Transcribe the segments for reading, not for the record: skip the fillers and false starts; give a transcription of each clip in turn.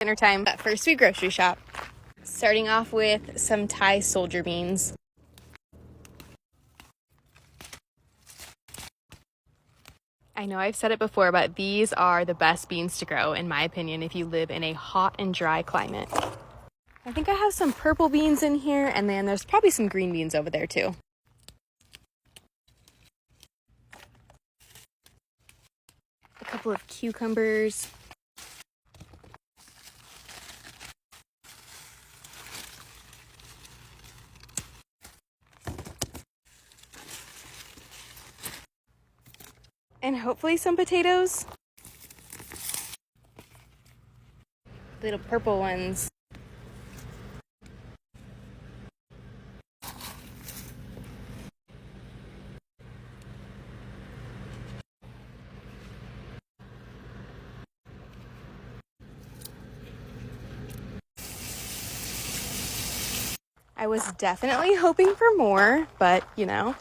Dinner time, but first we grocery shop. Starting off with some Thai soldier beans. I know I've said it before, but these are the best beans to grow, in my opinion, if you live in a hot and dry climate. I think I have some purple beans in here, and then there's probably some green beans over there too. A couple of cucumbers. And hopefully some potatoes. Little purple ones. I was definitely hoping for more, but you know.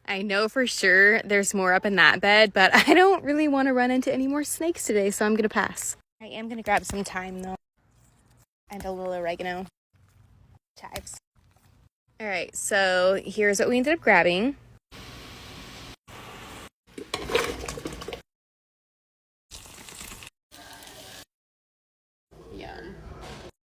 I know for sure there's more up in that bed, but I don't really want to run into any more snakes today, so I'm going to pass. I am going to grab some thyme though, and a little oregano. Chives. All right, so here's what we ended up grabbing.